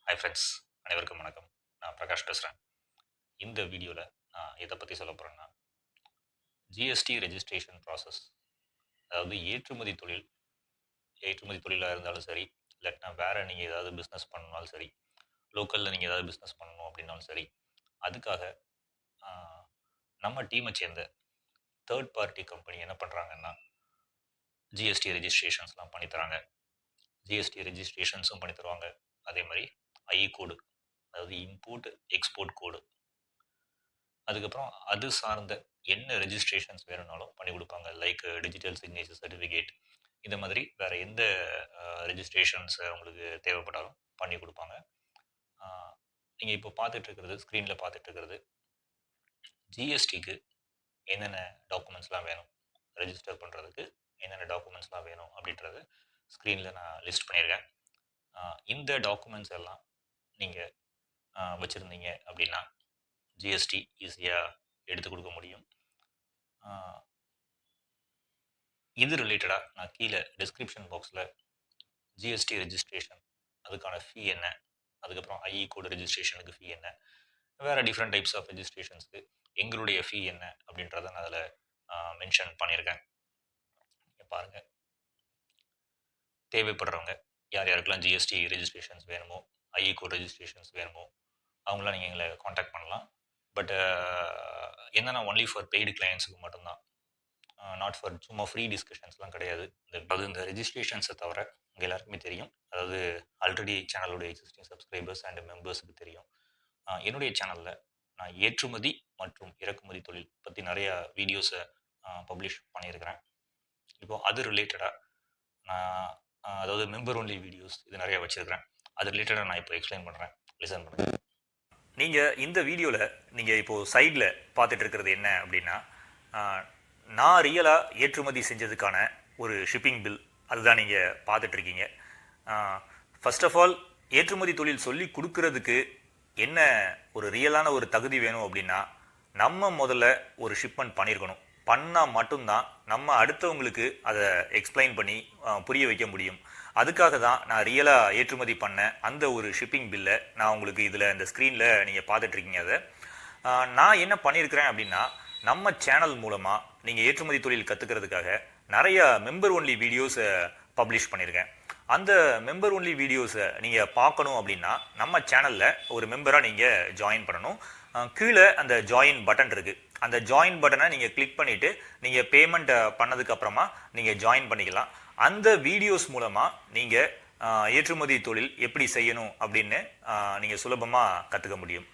Hi friends, அனைவருக்கும் வணக்கம். நான் பிரகாஷ் பேசுகிறேன். இந்த வீடியோவில் நான் எதை பற்றி சொல்ல போகிறேன்னா, ஜிஎஸ்டி ரெஜிஸ்ட்ரேஷன் ப்ராசஸ். அதாவது ஏற்றுமதி தொழிலாக இருந்தாலும் சரி, இல்லாட்டினா வேறு நீங்கள் ஏதாவது பிஸ்னஸ் பண்ணணுனாலும் சரி, லோக்கலில் நீங்கள் ஏதாவது பிஸ்னஸ் பண்ணணும் அப்படின்னாலும் சரி, அதுக்காக ஆஹ், நம்ம டீமை சேர்ந்த தேர்ட் பார்ட்டி கம்பெனி என்ன பண்ணுறாங்கன்னா, ஜிஎஸ்டி ரெஜிஸ்ட்ரேஷன்ஸ்லாம் பண்ணித்தராங்க. ஜிஎஸ்டி ரெஜிஸ்ட்ரேஷன்ஸும் பண்ணி தருவாங்க. அதே மாதிரி ஐ கோடு, அதாவது இம்போர்ட் எக்ஸ்போர்ட் கோடு, அதுக்கப்புறம் அது சார்ந்த என்ன ரெஜிஸ்ட்ரேஷன்ஸ் வேணும்னாலும் பண்ணி கொடுப்பாங்க. லைக் டிஜிட்டல் சிக்னேச்சர் சர்டிஃபிகேட், இந்த மாதிரி வேறு எந்த ரெஜிஸ்ட்ரேஷன்ஸ் உங்களுக்கு தேவைப்பட்டாலும் பண்ணி கொடுப்பாங்க. நீங்கள் இப்போ ஸ்க்ரீனில் பார்த்துட்டு இருக்கிறது ஜிஎஸ்டிக்கு என்னென்ன டாக்குமெண்ட்ஸ்லாம் வேணும், ரெஜிஸ்டர் பண்ணுறதுக்கு என்னென்ன டாக்குமெண்ட்ஸ்லாம் வேணும் அப்படின்றது ஸ்க்ரீனில் நான் லிஸ்ட் பண்ணியிருக்கேன். இந்த டாக்குமெண்ட்ஸ் எல்லாம் நீங்கள் வச்சுருந்தீங்க அப்படின்னா ஜிஎஸ்டி ஈஸியாக எடுத்து கொடுக்க முடியும். இது ரிலேட்டடாக நான் கீழே டிஸ்கிரிப்ஷன் பாக்ஸில் ஜிஎஸ்டி ரெஜிஸ்ட்ரேஷன் அதுக்கான ஃபீ என்ன, அதுக்கப்புறம் ஐஇ கோடு ரெஜிஸ்ட்ரேஷனுக்கு ஃபீ என்ன, வேறு டிஃப்ரெண்ட் டைப்ஸ் ஆஃப் ரெஜிஸ்ட்ரேஷன்ஸுக்கு எங்களுடைய ஃபீ என்ன அப்படின்றத நான் அதில் மென்ஷன் பண்ணியிருக்கேன். பாருங்கள், தேவைப்படுறவங்க யார் யாருக்கெல்லாம் ஜிஎஸ்டி ரெஜிஸ்ட்ரேஷன்ஸ் வேணுமோ, ஐஇ கோட் ரெஜிஸ்ட்ரேஷன்ஸ் வேணுமோ, அவங்களாம் நீங்கள் எங்களை காண்டாக்ட் பண்ணலாம். பட் என்னென்னா ஒன்லி ஃபார் பெய்டு கிளையன்ஸுக்கு மட்டும்தான், நாட் ஃபார் சும்மா ஃப்ரீ டிஸ்கஷன்ஸ்லாம் கிடையாது. இந்த ரெஜிஸ்ட்ரேஷன்ஸை தவிர உங்கள் எல்லாருக்குமே தெரியும், அதாவது ஆல்ரெடி சேனலுடைய எக்ஸிஸ்டிங் சப்ஸ்கிரைபர்ஸ் அண்ட் மெம்பர்ஸுக்கு தெரியும், என்னுடைய சேனலில் நான் ஏற்றுமதி மற்றும் இறக்குமதி தொழில் பற்றி நிறையா வீடியோஸை பப்ளிஷ் பண்ணியிருக்கிறேன். இப்போது அது ரிலேட்டடாக நான் அதாவது மெம்பர் ஒன்லி வீடியோஸ் இது நிறையா வச்சுருக்கிறேன். அது ரிலேட்டடாக நான் இப்போ எக்ஸ்பிளைன் பண்ணுறேன், லிசன் பண்ணுறேன். நீங்கள் இந்த வீடியோவில் நீங்கள் இப்போது சைடில் பார்த்துட்டு இருக்கிறது என்ன அப்படின்னா, நான் ரியலாக ஏற்றுமதி செஞ்சதுக்கான ஒரு ஷிப்பிங் பில், அதுதான் நீங்கள் பார்த்துட்ருக்கீங்க. ஃபர்ஸ்ட் ஆஃப் ஆல், ஏற்றுமதி தொழில் சொல்லி கொடுக்கறதுக்கு என்ன ஒரு ரியலான ஒரு தகுதி வேணும் அப்படின்னா, நம்ம முதல்ல ஒரு ஷிப்மெண்ட் பண்ணியிருக்கணும். பண்ணால் மட்டும்தான் நம்ம அடுத்தவங்களுக்கு அதை எக்ஸ்பிளைன் பண்ணி புரிய வைக்க முடியும். அதுக்காக தான் நான் ரியலாக ஏற்றுமதி பண்ண அந்த ஒரு ஷிப்பிங் பில்லை நான் உங்களுக்கு இதில் இந்த ஸ்க்ரீனில் நீங்கள் பார்த்துட்ருக்கீங்க. அதை நான் என்ன பண்ணியிருக்கிறேன் அப்படின்னா, நம்ம சேனல் மூலமாக நீங்கள் ஏற்றுமதி தொழில் கற்றுக்கிறதுக்காக நிறைய மெம்பர் ஒன்லி வீடியோஸை பப்ளிஷ் பண்ணியிருக்கேன். அந்த மெம்பர் ஒன்லி வீடியோஸை நீங்கள் பார்க்கணும் அப்படின்னா நம்ம சேனலில் ஒரு மெம்பராக நீங்கள் ஜாயின் பண்ணணும். கீழே அந்த ஜாயின் பட்டன் இருக்குது. அந்த ஜாயின் பட்டனை நீங்கள் கிளிக் பண்ணிவிட்டு நீங்கள் பேமெண்ட் பண்ணதுக்கப்புறமா நீங்கள் ஜாயின் பண்ணிக்கலாம். அந்த வீடியோஸ் மூலமாக நீங்கள் ஏற்றுமதி தொழில் எப்படி செய்யணும் அப்படின்னு நீங்கள் சுலபமாக கற்றுக்க முடியும்.